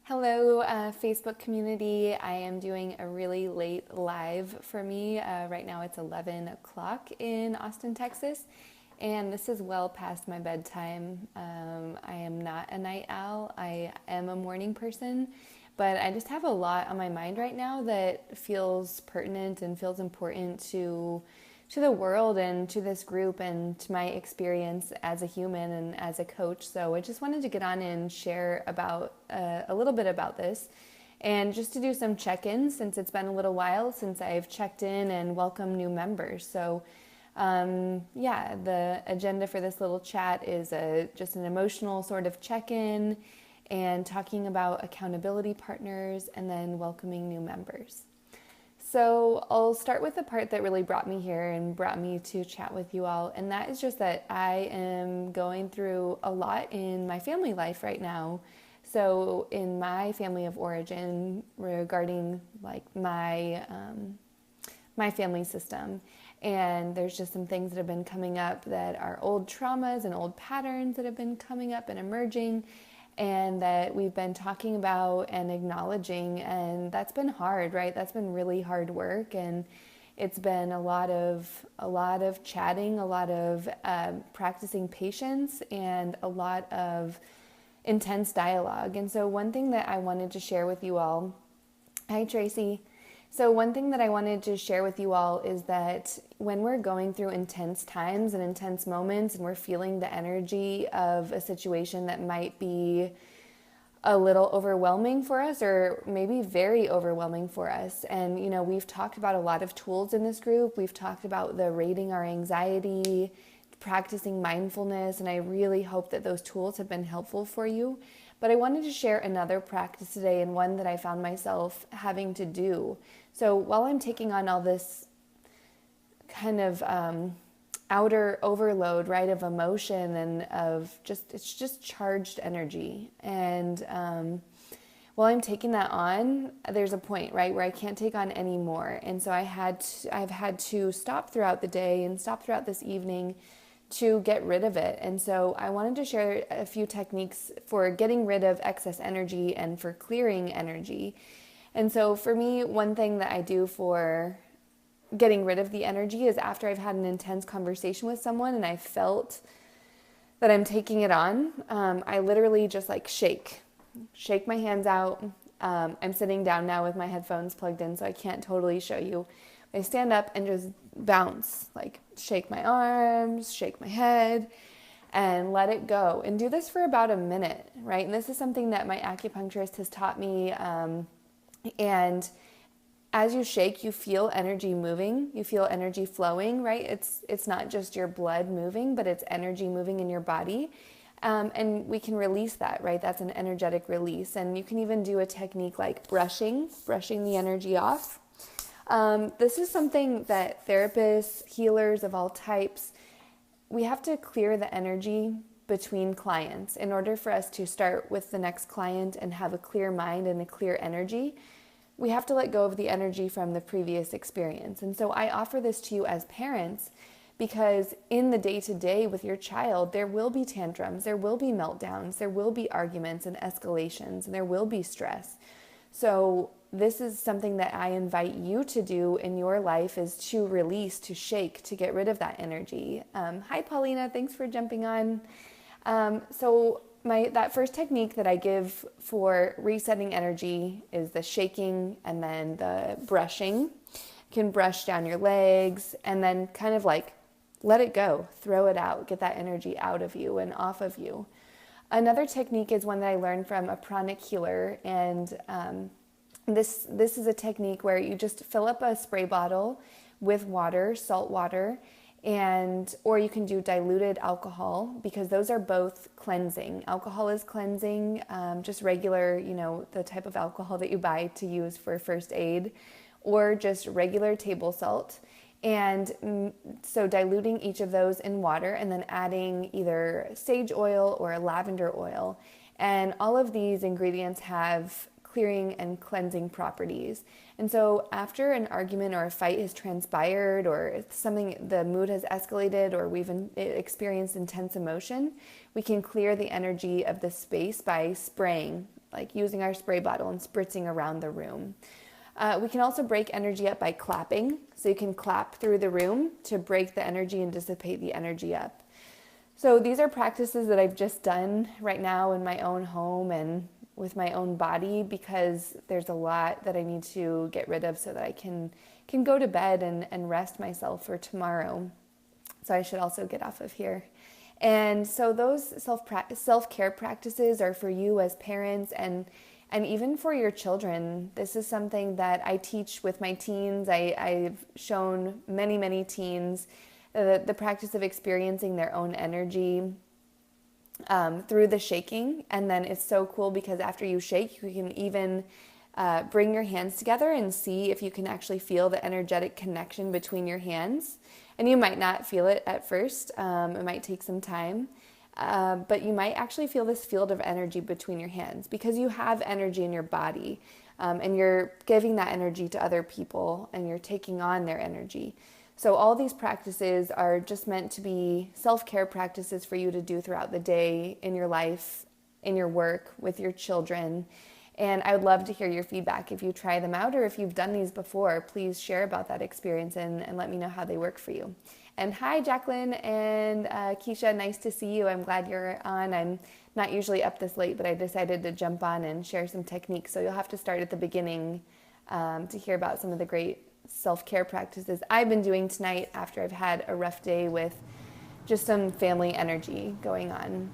Hello, Facebook community. I am doing a really late live for me. Right now it's 11 o'clock in Austin, Texas, and this is well past my bedtime. I am not a night owl. I am a morning person, but I just have a lot on my mind right now that feels pertinent and feels important to the world and to this group and to my experience as a human and as a coach. So I just wanted to get on and share about a little bit about this and just to do some check-ins since it's been a little while since I've checked in and welcomed new members. So the agenda for this little chat is just an emotional sort of check-in and talking about accountability partners and then welcoming new members. So I'll start with the part that really brought me here and brought me to chat with you all. And that is just that I am going through a lot in my family life right now. So in my family of origin regarding like my family system. And there's just some things that have been coming up that are old traumas and old patterns that have been coming up and emerging, and that we've been talking about and acknowledging, and that's been hard, right? That's been really hard work, and it's been a lot of chatting, a lot of practicing patience, and a lot of intense dialogue. And so one thing that I wanted to share with you all, hi Tracy. So one thing that I wanted to share with you all is that when we're going through intense times and intense moments and we're feeling the energy of a situation that might be a little overwhelming for us or maybe very overwhelming for us. And, you know, we've talked about a lot of tools in this group. We've talked about the rating our anxiety, practicing mindfulness, and I really hope that those tools have been helpful for you. But I wanted to share another practice today and one that I found myself having to do. So while I'm taking on all this kind of outer overload, right, of emotion and of it's just charged energy. And while I'm taking that on, there's a point, right, where I can't take on any more. And so I've had to stop throughout the day and stop throughout this evening to get rid of it. And so I wanted to share a few techniques for getting rid of excess energy and for clearing energy. And so for me, one thing that I do for getting rid of the energy is after I've had an intense conversation with someone and I felt that I'm taking it on, I literally just like shake my hands out. I'm sitting down now with my headphones plugged in, so I can't totally show you. I stand up and just bounce, like shake my arms, shake my head, and let it go. And do this for about a minute, right? And this is something that my acupuncturist has taught me. And as you shake, you feel energy moving, you feel energy flowing, right? It's not just your blood moving, but it's energy moving in your body. And we can release that, right? That's an energetic release. And you can even do a technique like brushing the energy off. This is something that therapists, healers of all types, we have to clear the energy between clients in order for us to start with the next client and have a clear mind and a clear energy. We have to let go of the energy from the previous experience. And so I offer this to you as parents because in the day-to-day with your child, there will be tantrums, there will be meltdowns, there will be arguments and escalations, and there will be stress. So this is something that I invite you to do in your life, is to release, to shake, to get rid of that energy. Hi, Paulina. Thanks for jumping on. That first technique that I give for resetting energy is the shaking and then the brushing. You can brush down your legs and then kind of like let it go, throw it out, get that energy out of you and off of you. Another technique is one that I learned from a pranic healer, and this is a technique where you just fill up a spray bottle with water, salt water, or you can do diluted alcohol, because those are both cleansing. Alcohol is cleansing, just regular, the type of alcohol that you buy to use for first aid, or just regular table salt. And so diluting each of those in water and then adding either sage oil or lavender oil. And all of these ingredients have clearing and cleansing properties. And so after an argument or a fight has transpired, or the mood has escalated, or we've experienced intense emotion, we can clear the energy of the space by spraying like using our spray bottle and spritzing around the room. We can also break energy up by clapping. So you can clap through the room to break the energy and dissipate the energy up. So these are practices that I've just done right now in my own home and with my own body, because there's a lot that I need to get rid of so that I can go to bed and rest myself for tomorrow. So I should also get off of here. And so those self-care practices are for you as parents and even for your children. This is something that I teach with my teens. I've shown many teens the practice of experiencing their own energy through the shaking. And then it's so cool because after you shake, you can even bring your hands together and see if you can actually feel the energetic connection between your hands. And you might not feel it at first. It might take some time. But you might actually feel this field of energy between your hands because you have energy in your body, and you're giving that energy to other people and you're taking on their energy. So all these practices are just meant to be self-care practices for you to do throughout the day, in your life, in your work, with your children. And I would love to hear your feedback if you try them out or if you've done these before. Please share about that experience and let me know how they work for you. And hi, Jacqueline and Keisha, nice to see you. I'm glad you're on. I'm not usually up this late, but I decided to jump on and share some techniques. So you'll have to start at the beginning to hear about some of the great self-care practices I've been doing tonight after I've had a rough day with just some family energy going on.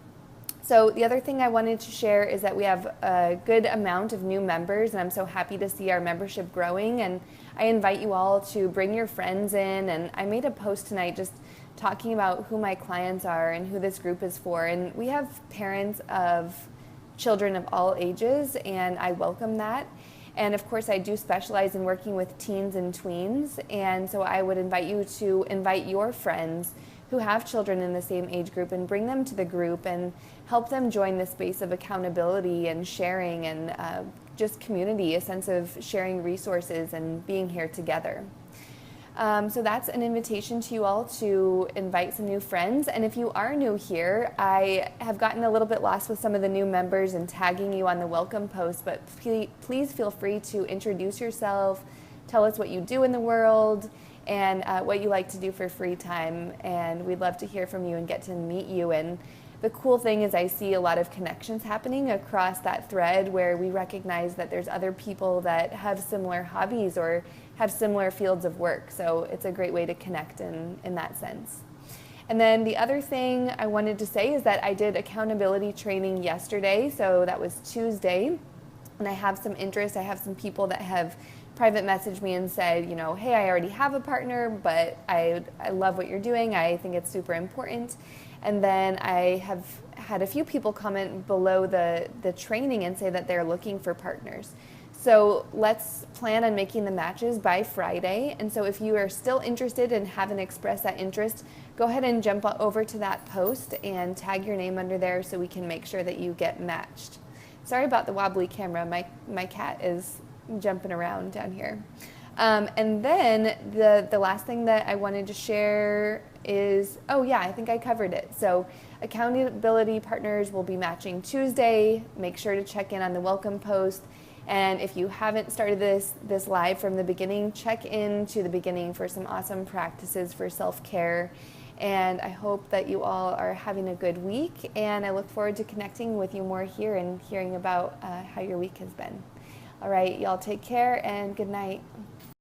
So the other thing I wanted to share is that we have a good amount of new members, and I'm so happy to see our membership growing. And I invite you all to bring your friends in. And I made a post tonight just talking about who my clients are and who this group is for. And we have parents of children of all ages, and I welcome that. And of course, I do specialize in working with teens and tweens. And so I would invite you to invite your friends who have children in the same age group and bring them to the group and help them join the space of accountability and sharing and just community, a sense of sharing resources and being here together. So that's an invitation to you all to invite some new friends. And if you are new here, I have gotten a little bit lost with some of the new members and tagging you on the welcome post, but please feel free to introduce yourself, tell us what you do in the world, and what you like to do for free time. And we'd love to hear from you and get to meet you. And the cool thing is I see a lot of connections happening across that thread where we recognize that there's other people that have similar hobbies or have similar fields of work. So it's a great way to connect in that sense. And then the other thing I wanted to say is that I did accountability training yesterday. So that was Tuesday. And I have some interest. I have some people that have private messaged me and said, you know, hey, I already have a partner, but I love what you're doing. I think it's super important. And then I have had a few people comment below the training and say that they're looking for partners. So let's plan on making the matches by Friday. And so if you are still interested and haven't expressed that interest, go ahead and jump over to that post and tag your name under there so we can make sure that you get matched. Sorry about the wobbly camera. My cat is jumping around down here. And then the last thing that I wanted to share is, oh yeah, I think I covered it. So accountability partners will be matching Tuesday. Make sure to check in on the welcome post. And if you haven't started this live from the beginning, check into the beginning for some awesome practices for self-care. And I hope that you all are having a good week. And I look forward to connecting with you more here and hearing about how your week has been. All right, y'all take care and good night.